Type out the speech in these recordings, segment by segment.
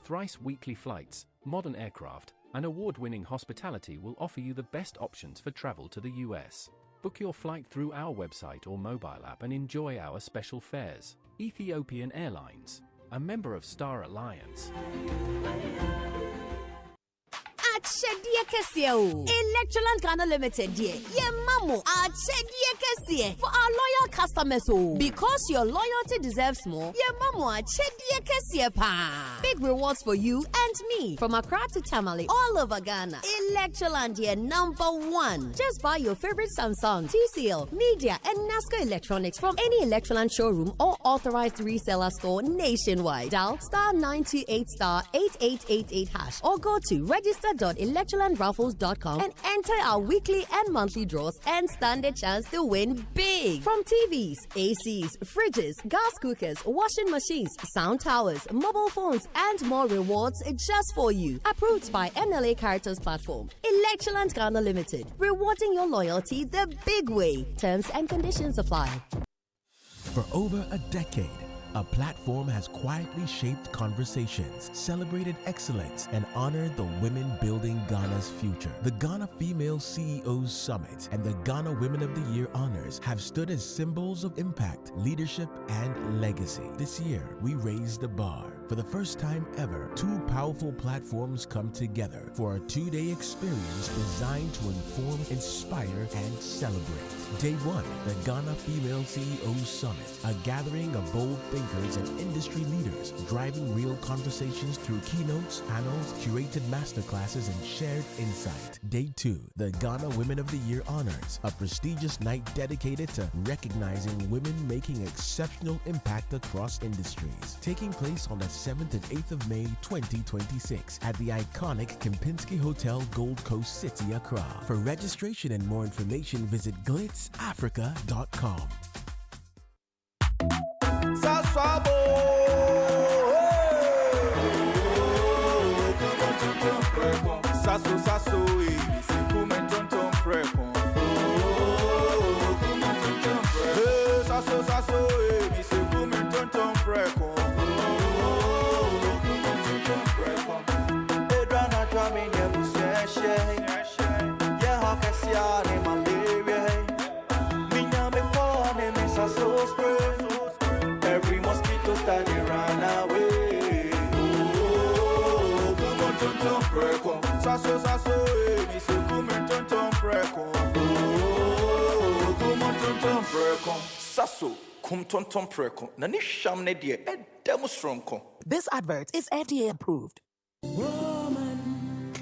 thrice weekly flights, modern aircraft, and award-winning hospitality will offer you the best options for travel to the US. Book your flight through our website or mobile app and enjoy our special fares. Ethiopian Airlines, a member of Star Alliance. Electroland Ghana Limited, dear. Yeah, mamu. For our loyal customers, because your loyalty deserves more. Yeah, mamu. Big rewards for you and me from Accra to Tamale, all over Ghana. Electroland, yeah, #1. Just buy your favorite Samsung, TCL, Media, and NASCO electronics from any Electroland showroom or authorized reseller store nationwide. Dial *928*8888# or go to register.electrolandraffles.com and enter our weekly and monthly draws and stand a chance to win big. From TVs, ACs, fridges, gas cookers, washing machines, sound towers, mobile phones, and more rewards just for you. Approved by NLA Caritas Platform. Electroland Ghana Limited. Rewarding your loyalty the big way. Terms and conditions apply. For over a decade, a platform has quietly shaped conversations, celebrated excellence, and honored the women building Ghana's future. The Ghana Female CEOs Summit and the Ghana Women of the Year Honors have stood as symbols of impact, leadership, and legacy. This year, we raised the bar. For the first time ever, two powerful platforms come together for a two-day experience designed to inform, inspire, and celebrate. Day 1, the Ghana Female CEOs Summit, a gathering of bold thinkers and industry leaders driving real conversations through keynotes, panels, curated masterclasses, and shared insight. Day 2, the Ghana Women of the Year Honors, a prestigious night dedicated to recognizing women making exceptional impact across industries. Taking place on the 7th and 8th of May 2026 at the iconic Kempinski Hotel, Gold Coast City, Accra. For registration and more information, visit glitzafrica.com. Every mosquito study run away. Sasso, mi se come tonton preko. Sasso, kum tonton preko. Nani shamne die e demonstronko. This advert is FDA approved. Woman,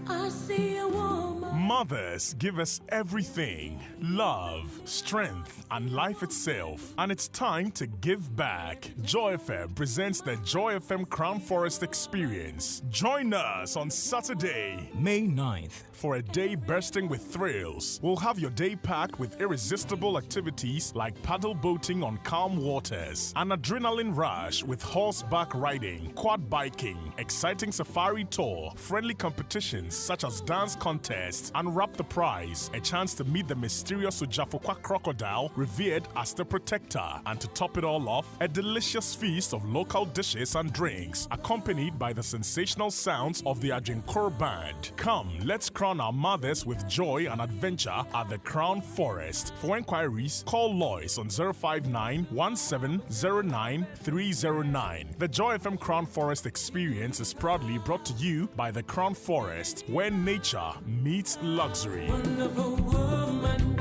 I see a woman. Mothers give us everything: love, strength, and life itself. And it's time to give back. Joy FM presents the Joy FM Crown Forest Experience. Join us on Saturday, May 9th, for a day bursting with thrills. We'll have your day packed with irresistible activities like paddle boating on calm waters, an adrenaline rush with horseback riding, quad biking, exciting safari tour, friendly competitions such as dance contests, and wrap the prize, a chance to meet the mysterious Ujafokwa crocodile revered as the protector. And to top it all off, a delicious feast of local dishes and drinks, accompanied by the sensational sounds of the Ajinkor Band. Come, let's crown our mothers with joy and adventure at the Crown Forest. For inquiries, call Lois on 059-1709-309. The Joy FM Crown Forest Experience is proudly brought to you by the Crown Forest, where nature meets luxury. Wonderful woman.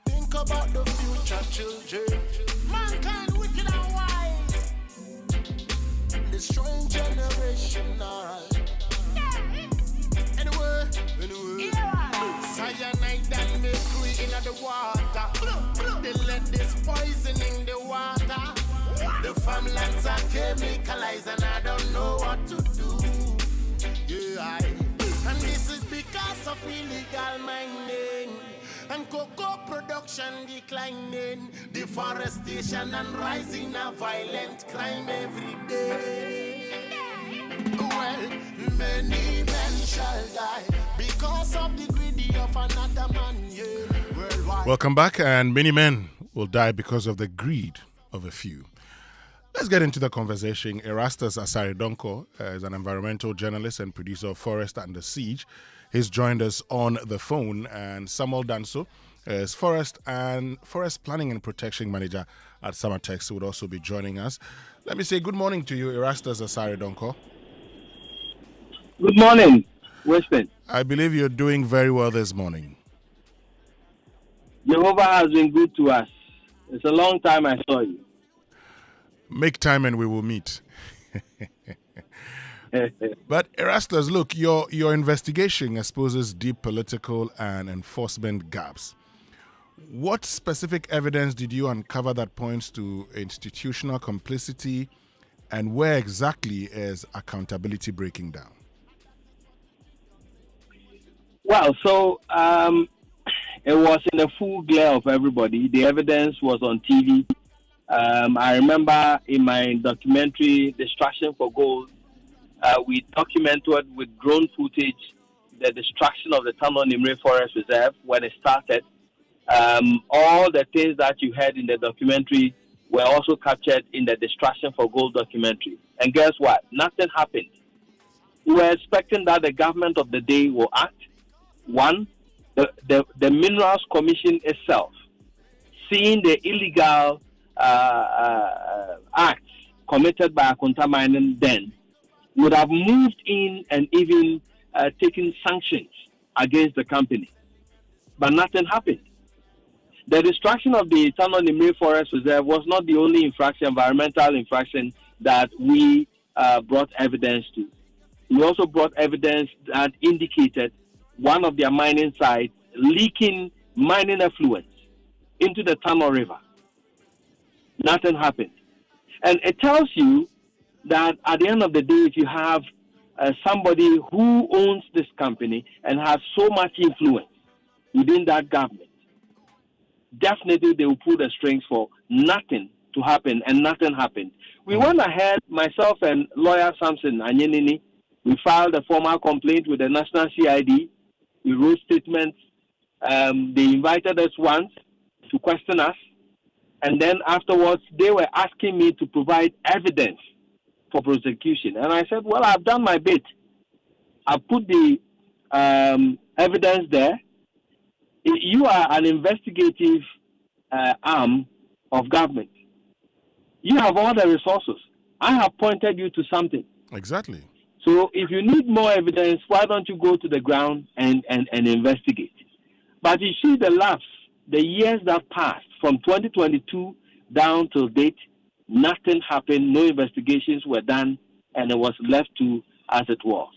Think about the future children. Mankind wicked and wild. Destroying generation. Anyway. Cyanide and mercury in the water. They let this poisoning the water. The farmlands are chemicalized and I don't know what to do. And this is because of illegal mining and cocoa production declining, deforestation and rising of violent crime every day. Well, many men shall die because of the greedy of another man. Worldwide. Welcome back, and many men will die because of the greed of a few. Let's get into the conversation. Erastus Asaridonko is an environmental journalist and producer of Forest Under Siege. He's joined us on the phone, and Samuel Danso is Forest Planning and Protection Manager at Samatex, would also be joining us. Let me say good morning to you, Erastus Asaridonko. Good morning, Winston. I believe you're doing very well this morning. Jehovah has been good to us. It's a long time I saw you. Make time and we will meet. But Erastus, look, your investigation exposes deep political and enforcement gaps. What specific evidence did you uncover that points to institutional complicity, and where exactly is accountability breaking down? Well, so it was in the full glare of everybody. The evidence was on TV. I remember in my documentary, Destruction for Gold, we documented with drone footage the destruction of the Tano Nimre Forest Reserve when it started. All the things that you heard in the documentary were also captured in the Destruction for Gold documentary. And guess what? Nothing happened. We were expecting that the government of the day will act. One, the Minerals Commission itself, seeing the illegal acts committed by Akonta Mining then, would have moved in and even taken sanctions against the company. But nothing happened. The destruction of the Tano Nimre Forest Reserve was not the only environmental infraction that we brought evidence to. We also brought evidence that indicated one of their mining sites leaking mining effluents into the Tano River. Nothing happened. And it tells you that at the end of the day, if you have somebody who owns this company and has so much influence within that government, definitely they will pull the strings for nothing to happen, and nothing happened. We went ahead, myself and lawyer Samson Anyenini, we filed a formal complaint with the National CID. We wrote statements. They invited us once to question us, and then afterwards they were asking me to provide evidence for prosecution. And I said, well, I've done my bit. I put the evidence there. You are an investigative arm of government. You have all the resources. I have pointed you to something. Exactly. So if you need more evidence, why don't you go to the ground and investigate? But you see the lapse, the years that passed from 2022 down till date, nothing happened, no investigations were done, and it was left to as it was.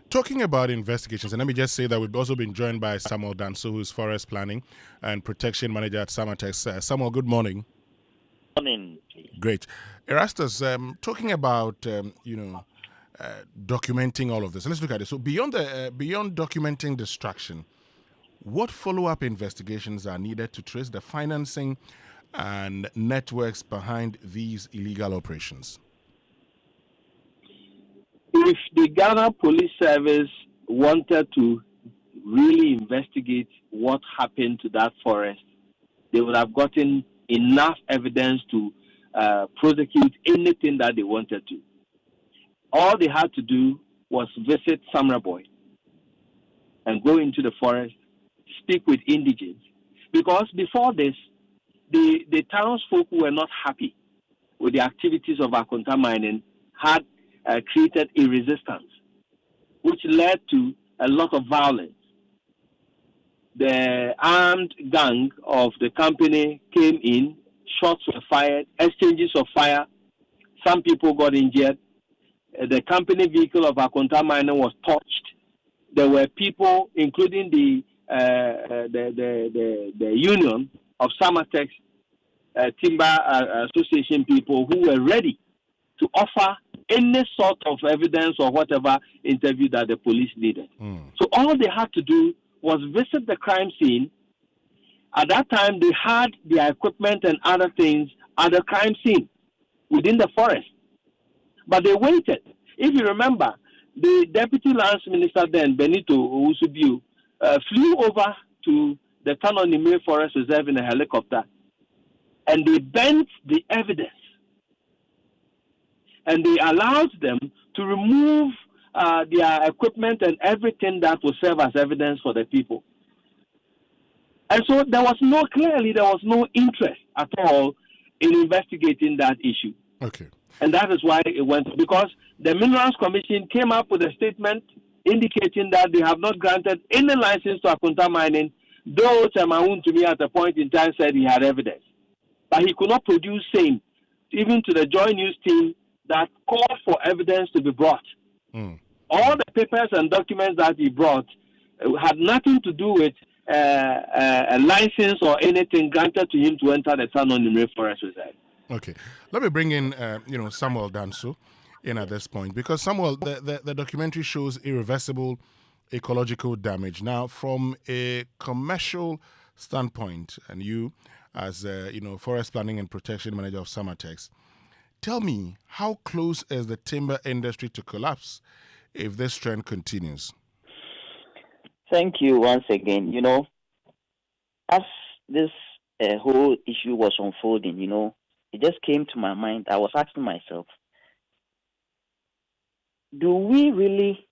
Talking about investigations, and let me just say that we've also been joined by Samuel Danso, who is Forest Planning and Protection Manager at Samatex. Samuel, good morning. Good morning. Great. Erastus, talking about, documenting all of this. Let's look at it. So beyond documenting destruction, what follow-up investigations are needed to trace the financing and networks behind these illegal operations? If the Ghana Police Service wanted to really investigate what happened to that forest, they would have gotten enough evidence to prosecute anything that they wanted to. All they had to do was visit Samra Boy and go into the forest, speak with indigents. Because before this, the townsfolk who were not happy with the activities of Akonta Mining had created a resistance, which led to a lot of violence. The armed gang of the company came in, shots were fired, exchanges of fire, some people got injured. The company vehicle of Akonta Mining was touched. There were people, including the union of Samatex Timber Association people, who were ready to offer any sort of evidence or whatever interview that the police needed. So all they had to do was visit the crime scene. At that time, they had their equipment and other things at the crime scene within the forest. But they waited. If you remember, the Deputy Lands Minister then, Benito Owusu-Biu, flew over to the Tano Nimre Forest Reserve in a helicopter and they bent the evidence, and they allowed them to remove their equipment and everything that will serve as evidence for the people. And so there was no interest at all in investigating that issue. Okay. And that is why it went, because the Minerals Commission came up with a statement indicating that they have not granted any license to Akunta Mining, though Chemaun to me at a point in time said he had evidence. But he could not produce same, even to the Joy News team that called for evidence to be brought. All the papers and documents that he brought had nothing to do with a license or anything granted to him to enter the San Forest Reserve. Okay, let me bring in Samuel Danso in at this point, because Samuel, the documentary shows irreversible ecological damage. Now, from a commercial standpoint, and you as Forest Planning and Protection Manager of Samatex, tell me, how close is the timber industry to collapse if this trend continues? Thank you once again. As this whole issue was unfolding, it just came to my mind. I was asking myself, do we really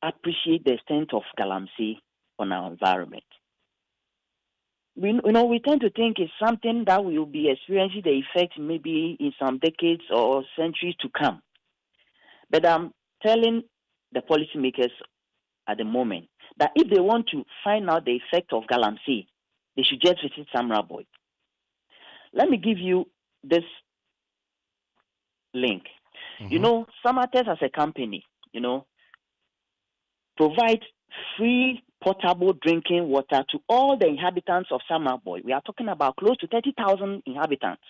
appreciate the extent of galamsey on our environment? We tend to think it's something that we will be experiencing the effect maybe in some decades or centuries to come. But I'm telling the policymakers at the moment that if they want to find out the effect of galamsey, they should just visit Samra. Let me give you this link. Samatex as a company, provide free potable drinking water to all the inhabitants of Samra. We are talking about close to 30,000 inhabitants.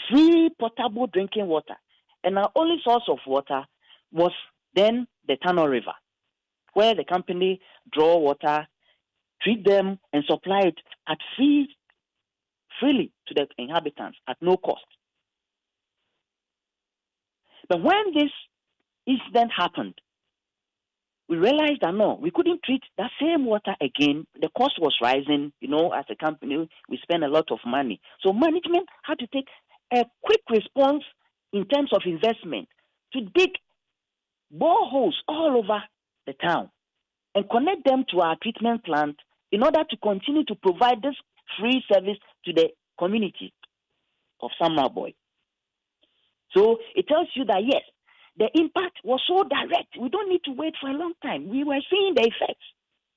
Free potable drinking water. And our only source of water was then the Tano River, where the company draw water, treat them, and supply it at freely to the inhabitants at no cost. But when this incident happened, we realized that no, we couldn't treat that same water again. The cost was rising, as a company, we spent a lot of money. So management had to take a quick response in terms of investment to dig boreholes all over the town and connect them to our treatment plant in order to continue to provide this free service to the community of Samra. So it tells you that yes, the impact was so direct. We don't need to wait for a long time. We were seeing the effects.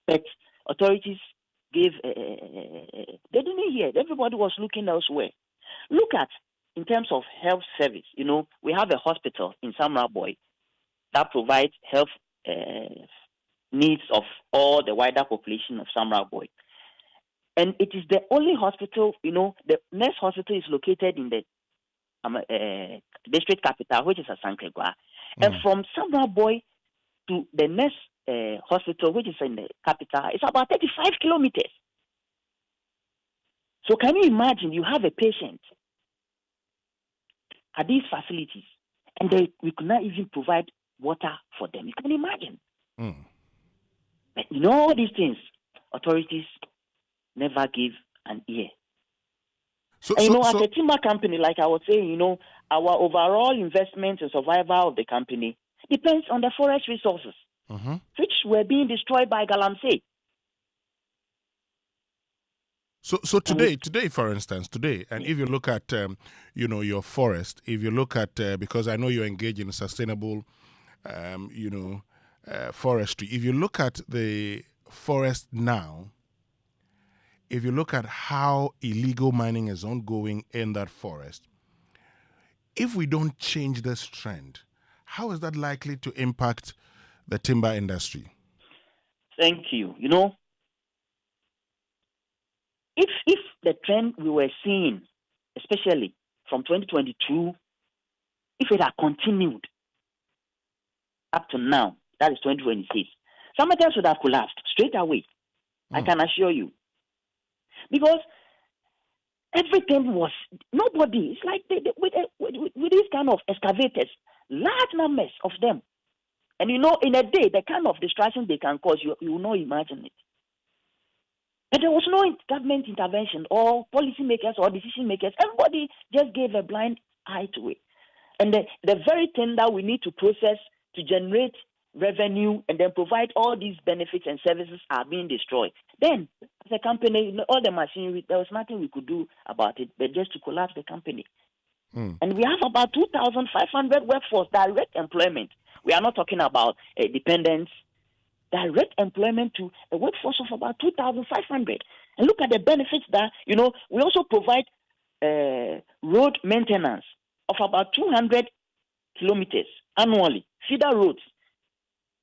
But authorities gave, they didn't hear. Everybody was looking elsewhere. Look at, in terms of health service, we have a hospital in Samra that provides health needs of all the wider population of Samra. And it is the only hospital, the next hospital is located in the district capital, which is Asanklegua. And from Samra to the next hospital, which is in the capital, it's about 35 kilometers. So can you imagine you have a patient at these facilities and we could not even provide water for them? You can imagine. But all these things, authorities never give an ear. As a timber company, like I was saying, our overall investment and survival of the company depends on the forest resources, which were being destroyed by galamsey. So today, for instance, and if you look at, your forest, if you look at, because I know you're engaged in sustainable, forestry. If you look at the forest now, if you look at how illegal mining is ongoing in that forest, if we don't change this trend, how is that likely to impact the timber industry? Thank you. If the trend we were seeing, especially from 2022, if it had continued up to now, that is 2026, Samatex would have collapsed straight away. I can assure you. Because everything was, nobody, it's like with these kind of excavators, large numbers of them. And in a day, the kind of destruction they can cause, you will not imagine it. But there was no government intervention or policymakers or decision makers. Everybody just gave a blind eye to it. And the very thing that we need to process to generate revenue and then provide all these benefits and services are being destroyed. Then, as a company, all the machinery, there was nothing we could do about it, but just to collapse the company. And we have about 2,500 workforce, direct employment. We are not talking about dependents. Direct employment to a workforce of about 2,500. And look at the benefits that, we also provide road maintenance of about 200 kilometers annually, feeder roads.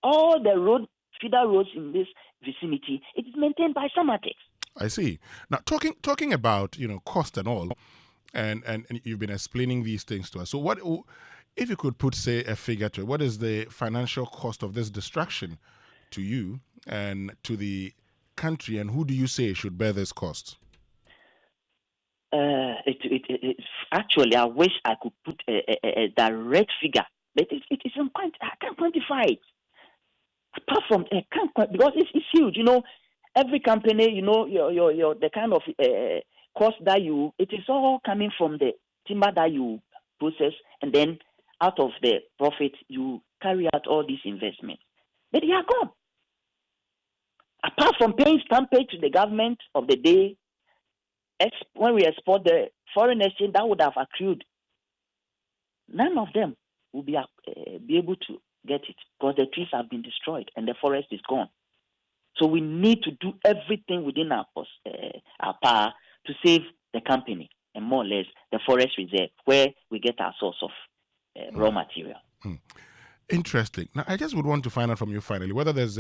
All the feeder roads in this vicinity, it is maintained by Samatex. I see. Now, talking about, cost and all, and you've been explaining these things to us. So what, if you could put, say, a figure to it, what is the financial cost of this distraction to you and to the country, and who do you say should bear this cost? Actually, I wish I could put a direct figure, but it isn't I can't quantify it. Apart from I can't because it's huge. Every company, your the kind of cost that it is all coming from the timber that you process, and then out of the profit you carry out all these investments. But they are gone. Apart from paying stampage to the government of the day, when we export the foreign exchange that would have accrued, none of them will be able to get it because the trees have been destroyed and the forest is gone. So we need to do everything within our power to save the company and more or less the forest reserve where we get our source of raw material. Interesting. Now, I just would want to find out from you finally whether there's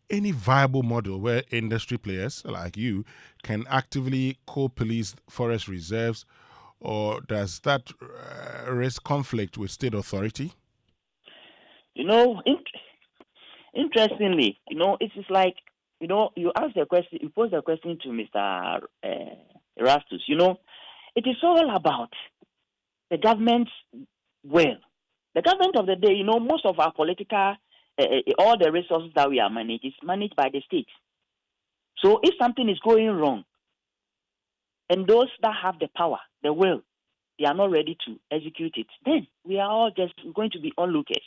any viable model where industry players like you can actively co-police forest reserves, or does that risk conflict with state authority? Interestingly, it is like, you ask the question, you pose the question to Mr. Erastus. It is all about the government's will. The government of the day, most of our political, all the resources that we are managed is managed by the state. So if something is going wrong, and those that have the power, the will, they are not ready to execute it, then we are all just going to be onlookers.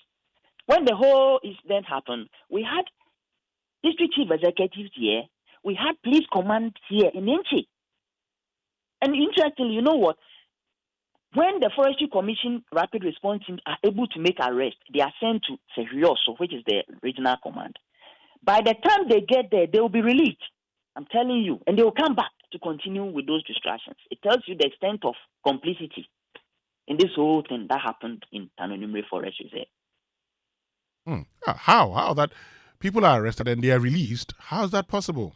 When the whole incident happened, we had district chief executives here, we had police command here in Enchi. And interestingly, you know what? When the Forestry Commission Rapid Response Teams are able to make arrests, they are sent to Serioso, which is the regional command. By the time they get there, they will be released. I'm telling you. And they will come back to continue with those distractions. It tells you the extent of complicity in this whole thing that happened in Tanonumre Forest Reserve. How that people are arrested and they are released? How is that possible?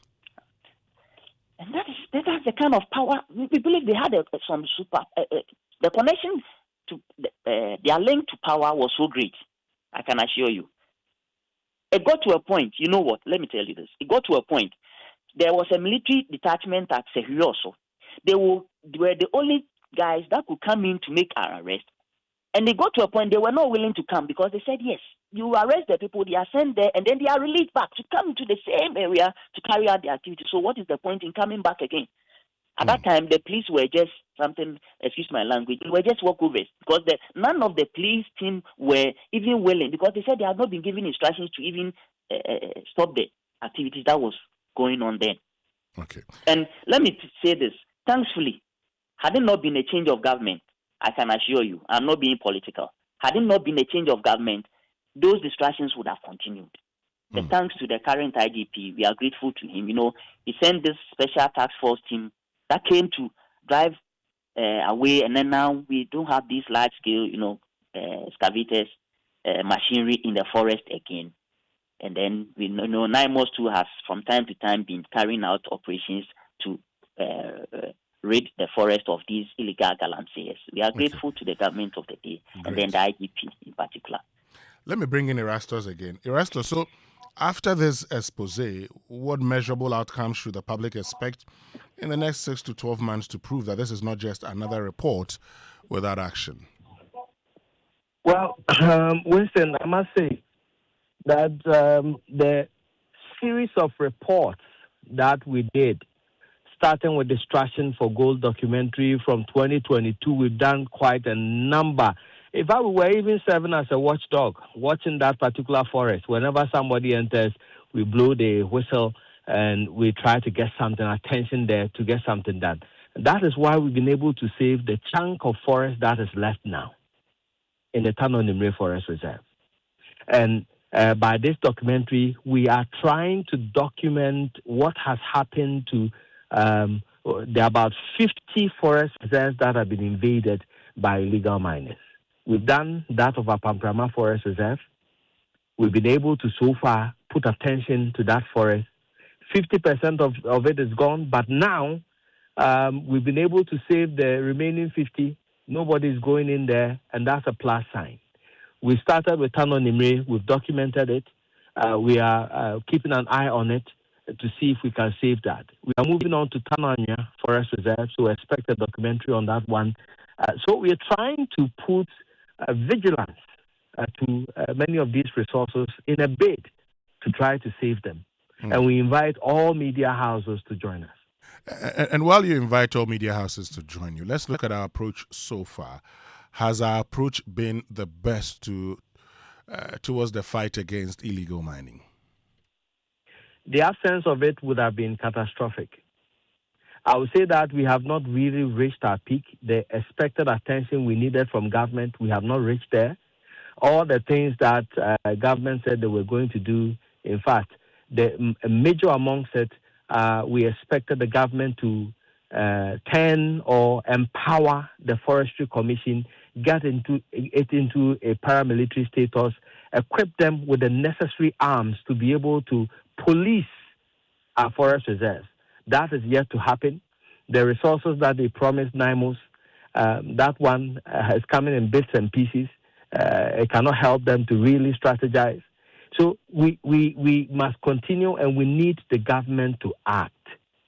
And that's the kind of power. We believe they had some super... the connection to their link to power was so great, I can assure you. It got to a point, you know what? Let me tell you this. It got to a point. There was a military detachment at Serioso. They were the only guys that could come in to make an arrest. And they got to a point they were not willing to come because they said, yes, you arrest the people, they are sent there, and then they are released back to come to the same area to carry out their activity. So what is the point in coming back again? At that time, the police were just something, excuse my language, they were just walkovers because none of the police team were even willing because they said they had not been given instructions to even stop the activities that was going on then. Okay. And let me say this, thankfully, had it not been a change of government, I can assure you, I'm not being political, had it not been a change of government, those distractions would have continued. But thanks to the current IGP, we are grateful to him. He sent this special task force team that came to drive away, and then now we don't have these large-scale, excavators, machinery in the forest again. And then we know NIMOS too has from time to time been carrying out operations to rid the forest of these illegal galamseyers. We are grateful to the government of the day, and then the IGP in particular. Let me bring in Erastus again. Erastus, so after this expose, what measurable outcomes should the public expect in the next 6 to 12 months to prove that this is not just another report without action? Well, Winston, I must say that the series of reports that we did, starting with Distraction for Gold documentary from 2022, we've done quite a number. In fact, we were even serving as a watchdog, watching that particular forest. Whenever somebody enters, we blow the whistle and we try to get something, attention there to get something done. That is why we've been able to save the chunk of forest that is left now in the Tanonimre Forest Reserve. And by this documentary, we are trying to document what has happened to there are about 50 forest reserves that have been invaded by illegal miners. We've done that of our Pamprama Forest Reserve. We've been able to so far put attention to that forest. 50% of it is gone, but now we've been able to save the remaining 50. Nobody's going in there, and that's a plus sign. We started with Tanonimre. We've documented it. We are keeping an eye on it to see if we can save that. We are moving on to Tananya Forest Reserve, so expect a documentary on that one. So we are trying to put vigilance to many of these resources in a bid to try to save them. And we invite all media houses to join us. And while you invite all media houses to join you, let's look at our approach so far. Has our approach been the best towards the fight against illegal mining? The absence of it would have been catastrophic. I would say that we have not really reached our peak. The expected attention we needed from government, we have not reached there. All the things that government said they were going to do, in fact, the major amongst it, we expected the government to turn or empower the Forestry Commission, get into a paramilitary status, equip them with the necessary arms to be able to police our forest reserves. That is yet to happen. The resources that they promised NIMOS, that one has come in bits and pieces. It cannot help them to really strategize. So we must continue, and we need the government to act.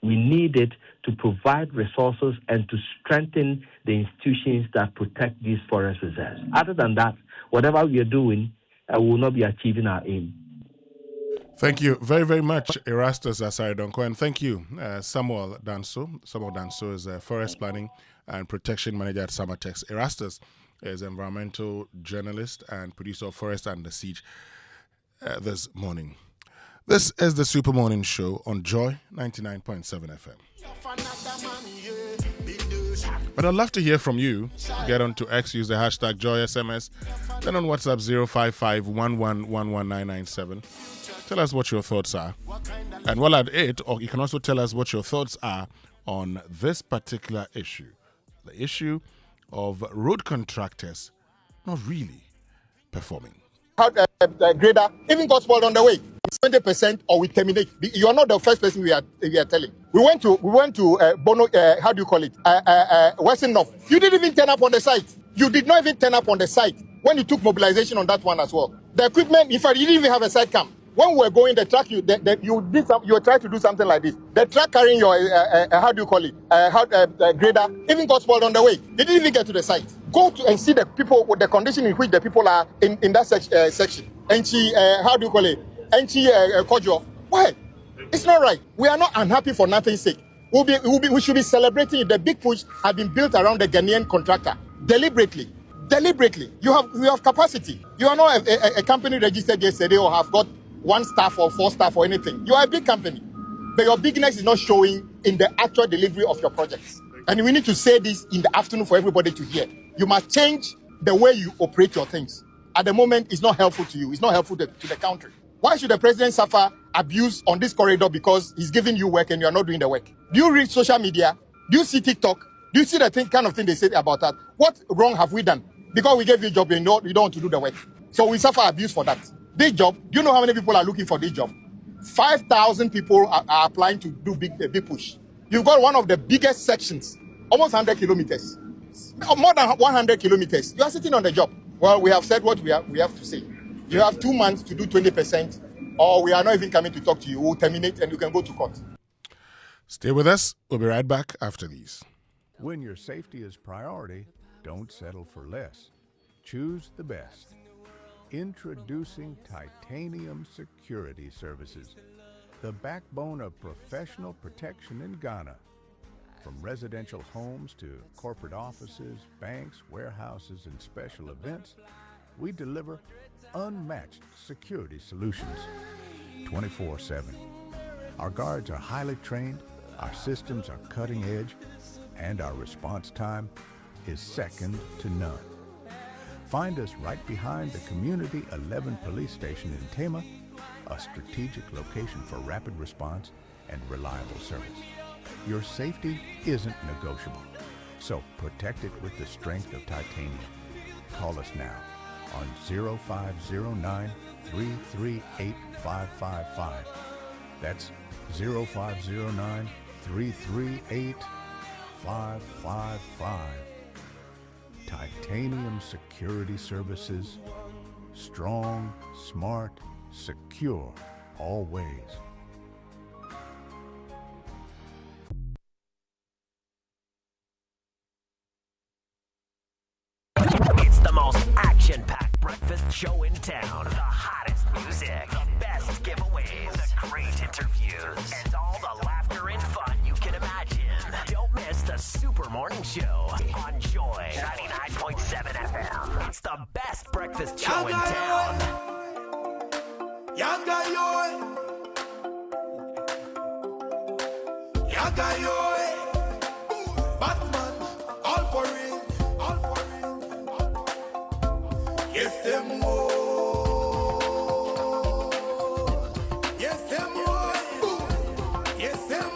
We need it to provide resources and to strengthen the institutions that protect these forest reserves. Other than that, whatever we are doing, we will not be achieving our aim. Thank you very, very much, Erastus Asaridonko, and thank you, Samuel Danso. Samuel Danso is a Forest Planning and Protection Manager at Samatex. Erastus is an environmental journalist and producer of Forest Under Siege this morning. This is the Super Morning Show on Joy 99.7 FM. But I'd love to hear from you. Get on to X, use the hashtag JoySMS, then on WhatsApp 055-1111-997. Tell us what your thoughts are. And while at it, or you can also tell us what your thoughts are on this particular issue. The issue of road contractors not really performing. How the grader even got spoiled on the way. 20% or we terminate. You are not the first person we are telling. We went to Bono. How do you call it? Western North. You didn't even turn up on the site. You did not even turn up on the site when you took mobilization on that one as well. The equipment, in fact, you didn't even have a site cam. When we were going, the truck you were trying to do something like this. The truck carrying your how do you call it? Grader even got spoiled on the way. They didn't even get to the site. Go to and see the people with the condition in which the people are in that section. And how do you call it? And Kojo. Why? It's not right. We are not unhappy for nothing's sake. We should be celebrating. The big push has been built around the Ghanaian contractor deliberately. You have capacity. You are not a company registered yesterday or have got 1 staff or 4 staff or anything. You are a big company, but your bigness is not showing in the actual delivery of your projects. And we need to say this in the afternoon for everybody to hear. You must change the way you operate your things. At the moment, it's not helpful to you. It's not helpful to the country. Why should the president suffer abuse on this corridor because he's giving you work and you are not doing the work? Do you read social media? Do you see TikTok? Do you see the kind of thing they say about that? What wrong have we done? Because we gave you a job and you don't want to do the work. So we suffer abuse for that. This job, do you know how many people are looking for this job? 5,000 people are applying to do big push. You've got one of the biggest sections, almost 100 kilometers. More than 100 kilometers. You are sitting on the job. Well, we have said what we have to say. You have 2 months to do 20%, or we are not even coming to talk to you. We'll terminate and you can go to court. Stay with us. We'll be right back after these. When your safety is priority, don't settle for less. Choose the best. Introducing Titanium Security Services. the backbone of professional protection in Ghana. From residential homes to corporate offices, banks, warehouses, and special events, we deliver unmatched security solutions 24/7. Our guards are highly trained, our systems are cutting edge, and our response time is second to none. Find us right behind the Community 11 police station in Tema, a strategic location for rapid response and reliable service. Your safety isn't negotiable, so protect it with the strength of titanium. Call us now on 0509-338-555. That's 0509-338-555. Titanium Security Services. Strong, smart, secure, always. It's the most action-packed breakfast show in town. The hottest music, the best giveaways, the great interviews, and all the laughter and fun you can imagine. Don't miss the Super Morning Show on Joy 99.7 FM. It's the best breakfast show in town. Yaga yoy, Yaga yoy, Batman, all for it, all for it. Yes, them yes, them yes, them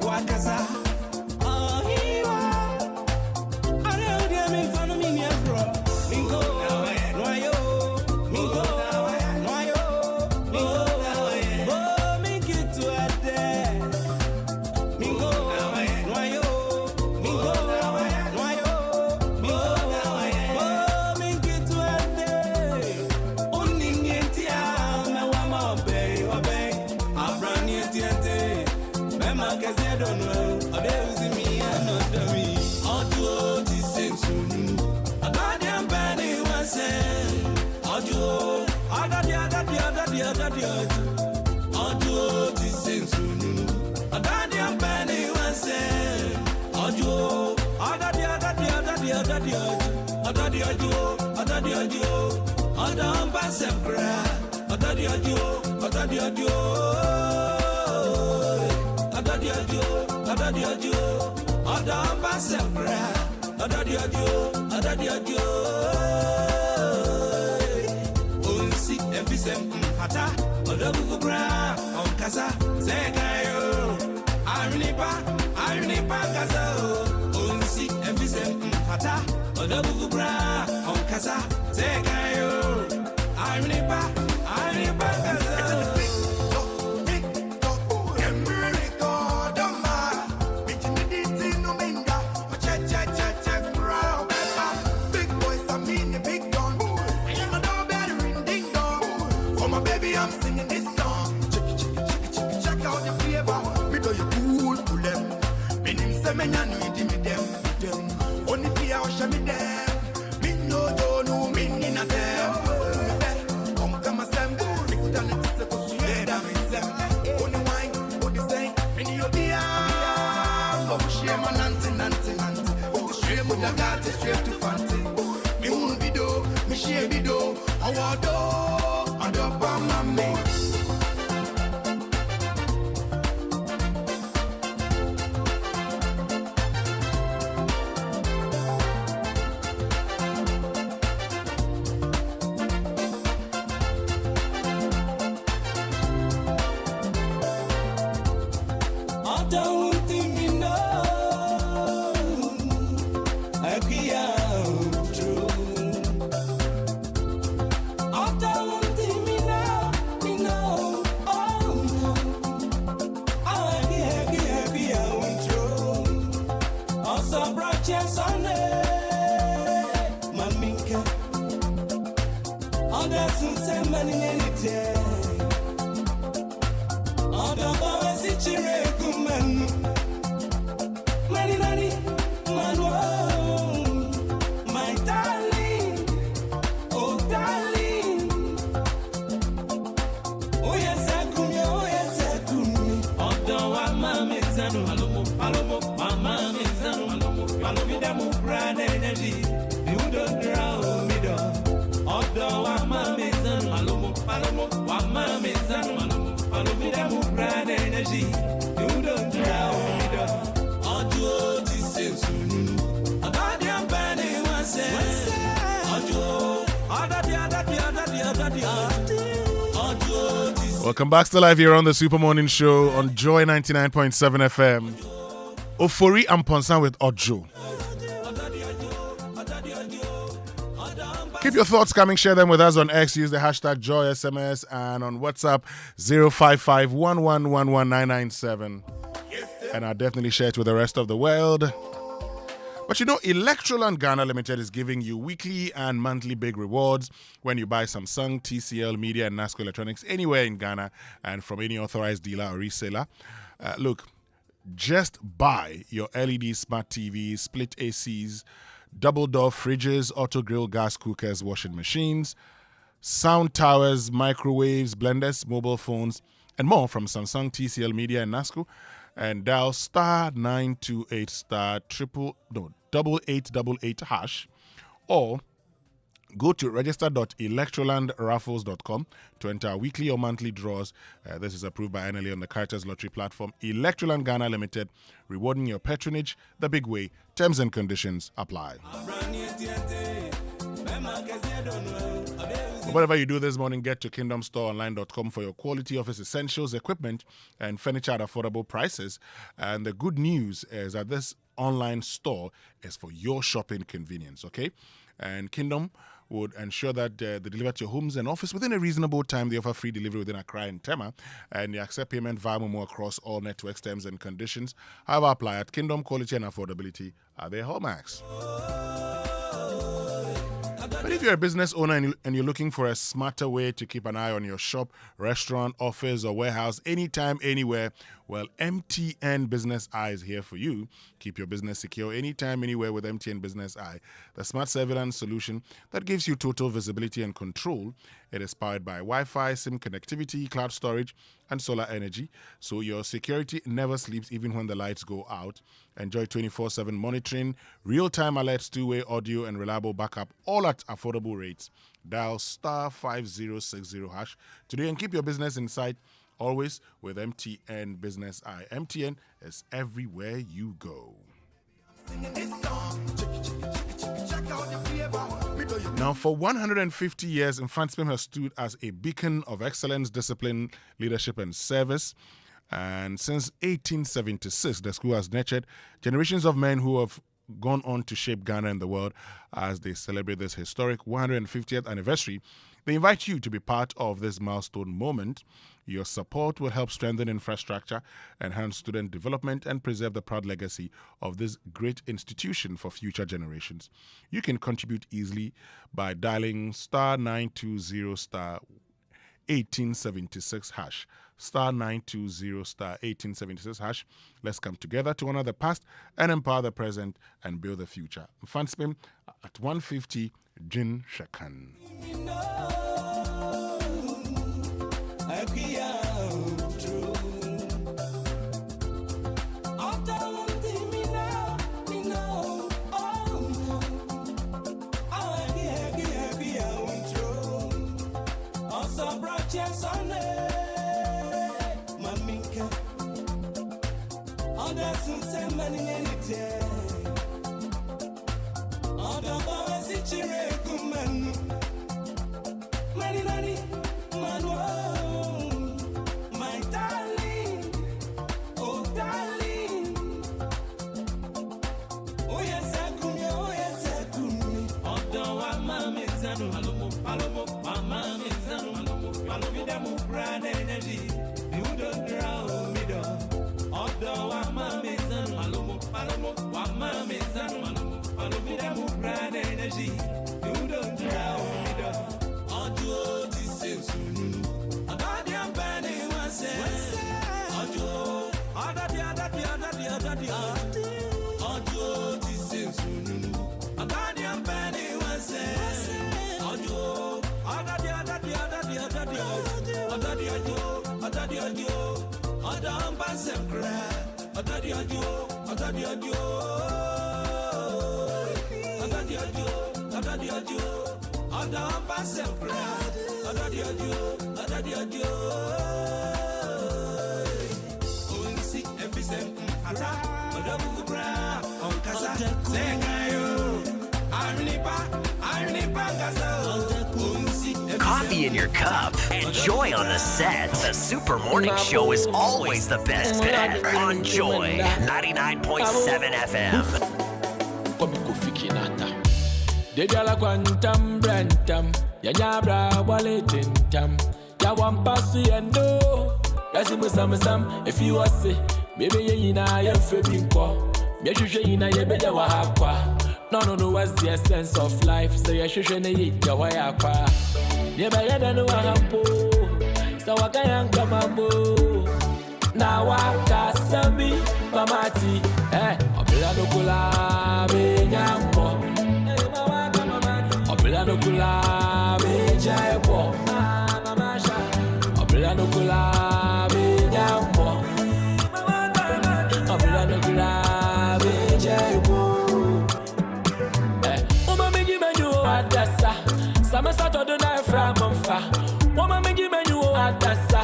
Wakaza, oh, Hiwa, I don't get me fun of me, bro. Mingo, Noyo, Mingo, Noyo, Mingo, oh, make it to a day. Mingo, Noyo, Mingo, Noyo, Mingo, oh, make it to a day. Only Nietia, Mawama, obey, Abran Nietia. Cause I don't know, I don't me, I'm not dummy. I'll do this sense soon. I got them penny one cent. I'll do, I got the other. I'll do this sense soon. I got them penny one cent. I'll do, I got the other. I don't pass them cry. I got the Adam Basembra, Unsi Efisem Hata, Odabubra, on Casa, Zegayo, Arnipa Casa, Unsi Efisem Hata, Odabubra, on Casa, Zegayo, Arnipa Casa. I'm singing this song. Check out the flavor. Me do you cool to them. Me nim se me nya no di me dem. Only fear o me dem. Me no do no me ni na dem. Come come asem. Me could tell it se ko sueda me sem. Only wine, only say. Me ni obia. Go share my nanti. Go share mo da got straight to fancy. Me un video, me share video. Awado. All the brand energy. You don't drown me down. Although I'm amazing, Malomo, I'm amazing, Malomo, brand energy. You don't drown me down. Although this is soon. I got them banning one say. Welcome back to live here on the Super Morning Show on Joy 99.7 FM. Ofori and Ponsan with Ojo. Keep your thoughts coming. Share them with us on X. Use the hashtag JoySMS and on WhatsApp 055-111-11997. And I'll definitely share it with the rest of the world. But you know, Electroland Ghana Limited is giving you weekly and monthly big rewards when you buy Samsung, TCL, Media, and NASCO Electronics anywhere in Ghana and from any authorized dealer or reseller. Look, just buy your LED smart TVs, split ACs, double door fridges, auto grill gas cookers, washing machines, sound towers, microwaves, blenders, mobile phones, and more from Samsung, TCL, Media, and NASCO. And dial star 928 star 8888 hash, or go to register.electrolandraffles.com to enter weekly or monthly draws. This is approved by NLA on the Carters Lottery platform. Electroland Ghana Limited, rewarding your patronage the big way. Terms and conditions apply. Whatever you do this morning, get to kingdomstoreonline.com for your quality office essentials, equipment, and furniture at affordable prices. And the good news is that this online store is for your shopping convenience, okay? And Kingdom would ensure that they deliver to your homes and office within a reasonable time. They offer free delivery within Accra and Tema, and they accept payment via Momo across all networks. Terms and conditions, however, apply at Kingdom. Quality and affordability are their hallmarks. But if you're a business owner and you're looking for a smarter way to keep an eye on your shop, restaurant, office, or warehouse anytime, anywhere, well, MTN Business Eye is here for you. Keep your business secure anytime, anywhere with MTN Business Eye, the smart surveillance solution that gives you total visibility and control. It is powered by Wi-Fi, SIM connectivity, cloud storage, and solar energy, so your security never sleeps even when the lights go out. Enjoy 24/7 monitoring, real-time alerts, two-way audio, and reliable backup, all at affordable rates. Dial star 5060 hash today and keep your business in sight, always with MTN Business Eye. MTN is everywhere you go. Now, for 150 years, Infantsmim has stood as a beacon of excellence, discipline, leadership, and service. And since 1876, the school has nurtured generations of men who have gone on to shape Ghana and the world. As they celebrate this historic 150th anniversary, they invite you to be part of this milestone moment. Your support will help strengthen infrastructure, enhance student development, and preserve the proud legacy of this great institution for future generations. You can contribute easily by dialing star 920 star 1876 hash. Star 920 star 1876 hash. Let's come together to honor the past and empower the present and build the future. Infantsmim at 150 Jin Shakan. Coffee in your cup and Joy on the set. The Super Morning Show is always the best bet on Joy 99.7 FM. Dejala quantum brantam, Yanyabra waletintam, Yawampasi and do. Yasimusam, if you was it, maybe yina ya febinko, Yashina Yabeda Wahakwa. No, what's the essence of life? So you should eat the wayapa. Never know Hampo, so I can't come up. Now I got Sammy, Mamati, Operadocula, Benyambo, Operadocula, Bejapo, Operadocula, Benyambo, Operadocula, Bejapo. Adasa, Sama Saturday night from Monfa. Woman, make you menu Adasa,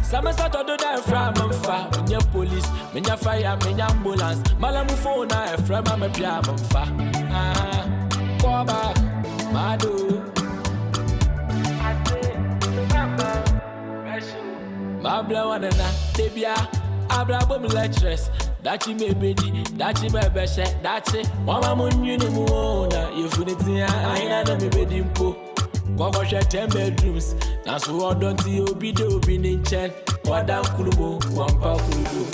Sama Saturday night from Monfa. When your police, when your fire, when your ambulance, Malamu phone, I from my Monfa. Go back, Madu. Mabla one and Debia, Abraham lecturers. Dachi me bedi, dachi me beshe, dachi. Mama munyu ni muona, yufuniti ya aina na me bedi mpo. Kwa kwa 10 bedrooms, na suwa donti obi ninchen. Wada kulubo, wampa kulubo.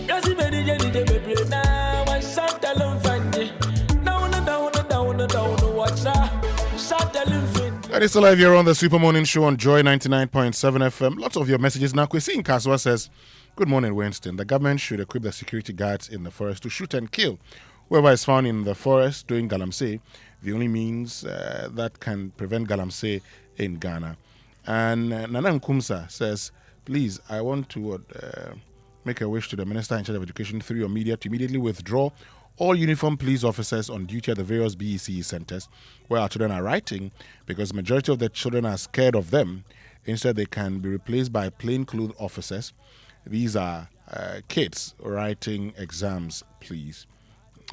Yasi bedi jeni de bebre na, wan shanta lumfanje. Down, watch that. Shanta lumfanje. And it's live here on the Super Morning Show on Joy 99.7 FM. Lots of your messages now. Kwesi in Kaswa says, good morning, Winston. The government should equip the security guards in the forest to shoot and kill whoever is found in the forest doing galamsey, the only means that can prevent galamsey in Ghana. And Nana Nkumsa says, please, I want to make a wish to the Minister in charge of Education through your media to immediately withdraw all uniformed police officers on duty at the various BECE centers where our children are writing, because the majority of the children are scared of them. Instead, they can be replaced by plainclothes officers. These are kids writing exams, please.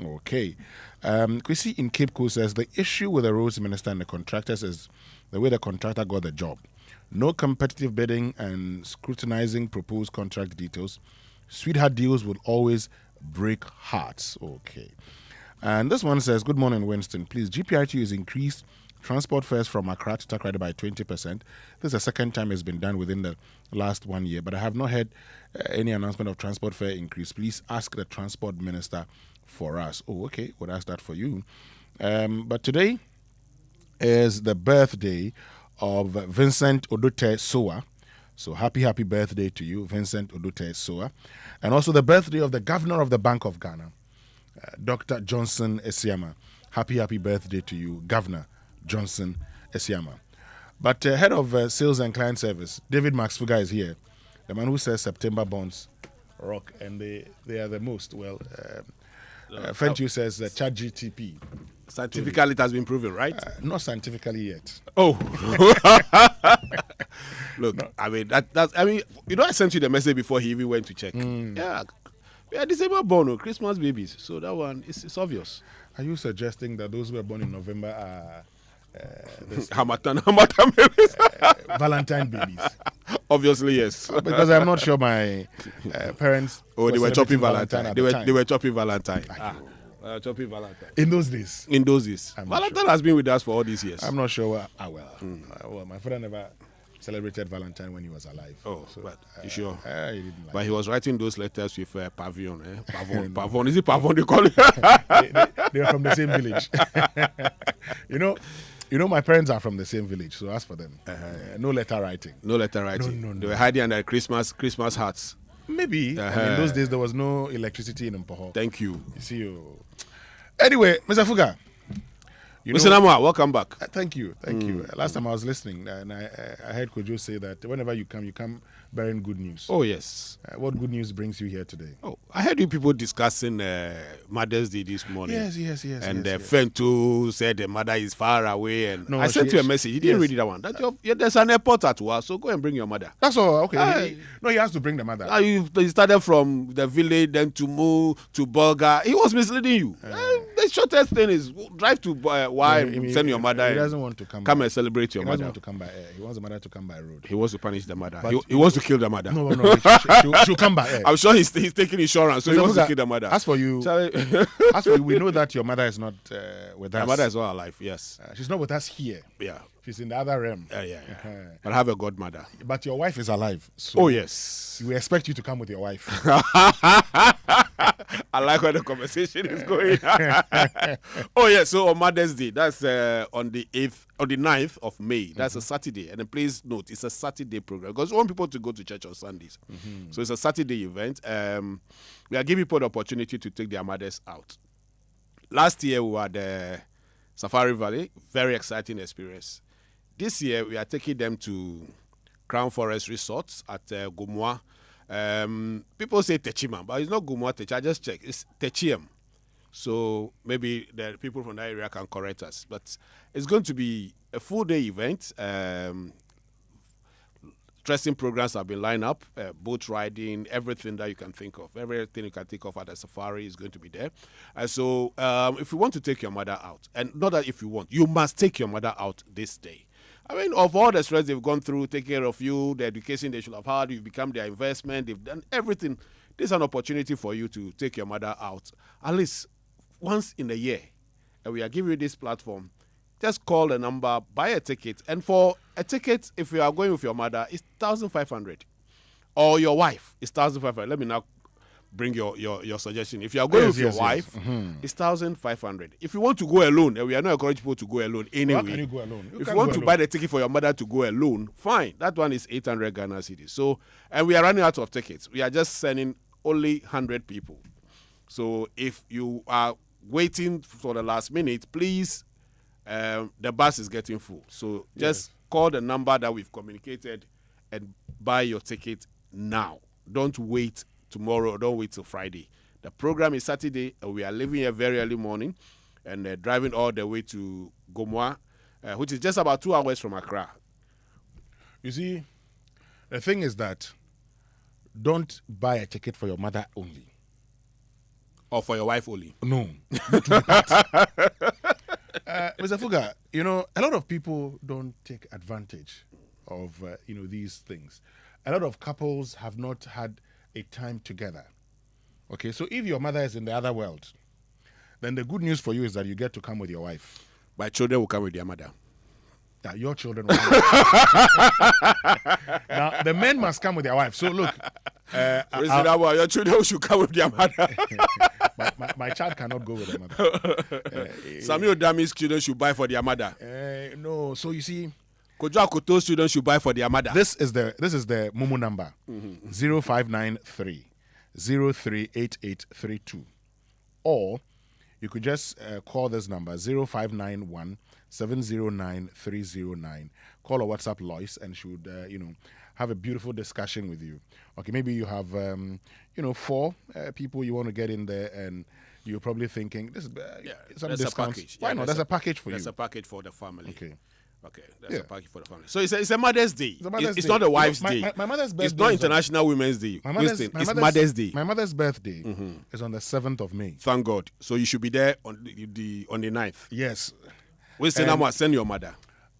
Okay. Kwesi in Cape Coast says the issue with the roads minister and the contractors is the way the contractor got the job. No competitive bidding and scrutinizing proposed contract details. Sweetheart deals will always break hearts. Okay. And this one says, good morning, Winston. Please, GPRT has increased transport fares from Accra to Takoradi by 20%. This is the second time it's been done within the last 1 year, but I have not heard any announcement of transport fare increase. Please ask the transport minister for us. Oh, okay, we'll ask that for you. But today is the birthday of Vincent Odote Soa. So happy birthday to you, Vincent Odote Soa. And also the birthday of the governor of the Bank of Ghana, Dr. Johnson Esiama. Happy birthday to you, Governor Johnson Esiama. But head of sales and client service, David Maxfuga, is here. The man who says September bonds rock, and they are the most. Well, Fentu says ChatGTP. Scientifically, it has been proven, right? Not scientifically yet. Oh. Look, no. I mean, I sent you the message before he even went to check. Yeah. We are December born, Christmas babies. So that one, it's obvious. Are you suggesting that those who were born in November are Hamatan babies? Valentine babies? Obviously, yes. Because I'm not sure my parents. Oh, they were chopping Valentine. They were chopping Valentine. Chopping Valentine. In those days? In those days. Valentine has been with us for all these years. I'm not sure. Well, my father never celebrated Valentine when he was alive. Oh, so, but you sure? He didn't like but he was writing those letters with pavilion. Pavon. Is it pavon they call it? They are from the same village. You know, my parents are from the same village, so ask for them. No letter writing. No letter writing. No. They were hiding under Christmas hats. Maybe. In those days, there was no electricity in Mpoho. Thank you. You see, Anyway, Mr. Fuga, Winston Amoah, welcome back. Thank you. Last time I was listening, and I heard Kojo say that whenever you come bearing good news. Oh, yes. What good news brings you here today? Oh, I heard you people discussing Mother's Day this morning. Yes. And friend too said the mother is far away. And I sent you a message. You didn't read that one. There's an airport at work, so go and bring your mother. That's all. Okay. He has to bring the mother. He started from the village, then to move to Bulga. He was misleading you. The shortest thing is drive to send your mother. He doesn't want to come and celebrate your mother. He doesn't want to come by air. He wants the mother to come by road. He wants to punish the mother. He wants to kill the mother. No. She'll come by air. I'm sure he's taking insurance, so he wants to kill the mother. As for you, we know that your mother is not with us. My mother is not alive. Yes, she's not with us here. Yeah, she's in the other realm. Yeah. But I have a godmother. But your wife is alive. So yes, we expect you to come with your wife. I like where the conversation is going. So on Mother's Day, that's on the 9th of May. That's a Saturday. And then please note, it's a Saturday program because we want people to go to church on Sundays. So it's a Saturday event. We are giving people the opportunity to take their mothers out. Last year, we were at the Safari Valley. Very exciting experience. This year, we are taking them to Crown Forest Resorts at Gomoa. People say Techima, but it's not Gomoa Techi. I just checked. It's Techiem. So maybe the people from that area can correct us. But it's going to be a full-day event. Dressing programs have been lined up, boat riding, everything that you can think of. Everything you can think of at the safari is going to be there. And so if you want to take your mother out, and not that if you want, you must take your mother out this day. I mean, of all the stress they've gone through, taking care of you, the education they should have had, you've become their investment, they've done everything. This is an opportunity for you to take your mother out at least once in a year. And we are giving you this platform. Just call the number, buy a ticket. And for a ticket, if you are going with your mother, it's 1,500. Or your wife, it's 1,500. Let me now bring your suggestion. If you are going with your wife, it's 1,500. If you want to go alone, and we are not encouraging people to go alone anyway. How can you go alone? If you want to buy the ticket for your mother to go alone, fine. That one is 800 Ghana cedis. So, and we are running out of tickets. We are just sending only 100 people. So if you are waiting for the last minute, please, the bus is getting full. So just call the number that we've communicated and buy your ticket now. Don't wait tomorrow, don't wait till Friday. The program is Saturday, and we are leaving here very early morning and driving all the way to Gomoa, which is just about 2 hours from Accra. You see, the thing is that don't buy a ticket for your mother only. Or for your wife only. No. Mr. Fuga, you know, a lot of people don't take advantage of, these things. A lot of couples have not had a time together. Okay, so if your mother is in the other world, then the good news for you is that you get to come with your wife. My children will come with their mother. Yeah, your children will come. Now, the men must come with their wife. So look. Your children should come with their mother. my child cannot go with their mother. Samuel Dami's children should buy for their mother. No, so you see, Kojo Akoto's children should buy for their mother. This is the Momo number 0593 038832, or you could just call this number 0591 709 309. Call or WhatsApp Lois, and she would have a beautiful discussion with you. Okay, maybe you have 4 people you want to get in there, and you're probably thinking this is some discounts. Why not? There's a package for you. There's a package for the family. Okay, that's Yeah. a package for the family. So it's a Mother's Day. It's not a wife's day. My mother's birthday. It's not International Women's Day. It's Mother's Day. My mother's birthday is on the 7th of May. Thank God. So you should be there on the 9th. Yes. Winston Amoah, send your mother.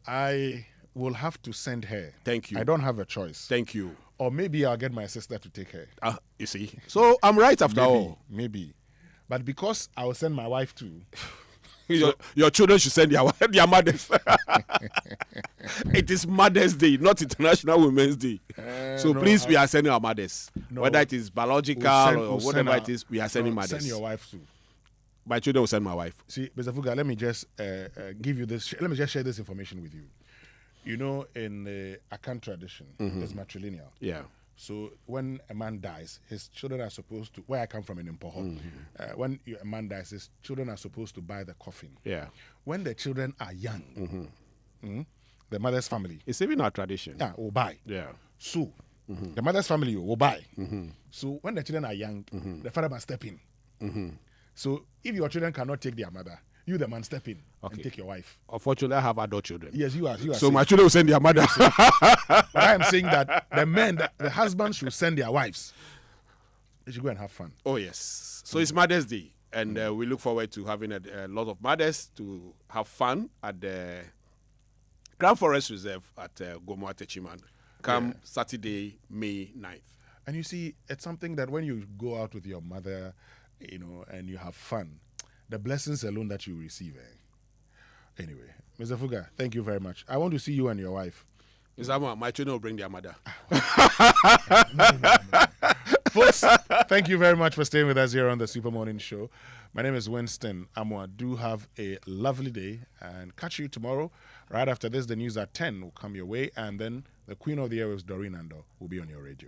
I will have to send her. Thank you. I don't have a choice. Thank you. Or maybe I'll get my sister to take her. You see. So I'm right after all. Maybe. But because I will send my wife too. Your children should send their mothers. It is Mother's Day, not International Women's Day. So please, we are sending our mothers. Whether it is biological or whatever it is, we are sending mothers. Send your wife too. My children will send my wife. See, Mr. Fuga, let me just give you this. Let me just share this information with you. You know, in the Akan tradition, there's matrilineal. Yeah. So when a man dies, his children are supposed to, where I come from in Impoho, when a man dies, his children are supposed to buy the coffin. Yeah. When the children are young, the mother's family. It's even our tradition. Yeah, will buy. Yeah. So the mother's family will buy. So when the children are young, the father must step in. So if your children cannot take their mother, you, the man, step in and take your wife. Unfortunately, I have adult children. Yes, you are. So safe. my children will send their mother. But I am saying that the men, the husbands should send their wives. They should go and have fun. Oh, yes. So it's Mother's Day. And we look forward to having a lot of mothers to have fun at the Grand Forest Reserve at Gomoa Techiman. Come Saturday, May 9th. And you see, it's something that when you go out with your mother, you know, and you have fun, the blessings alone that you receive. Anyway, Mr. Fuga, thank you very much. I want to see you and your wife. Mr. Amoah, my children will bring their mother. Folks, thank you very much for staying with us here on the Super Morning Show. My name is Winston Amoah. Do have a lovely day and catch you tomorrow. Right after this, the news at 10 will come your way, and then the Queen of the Airwaves, Doreen Ando, will be on your radio.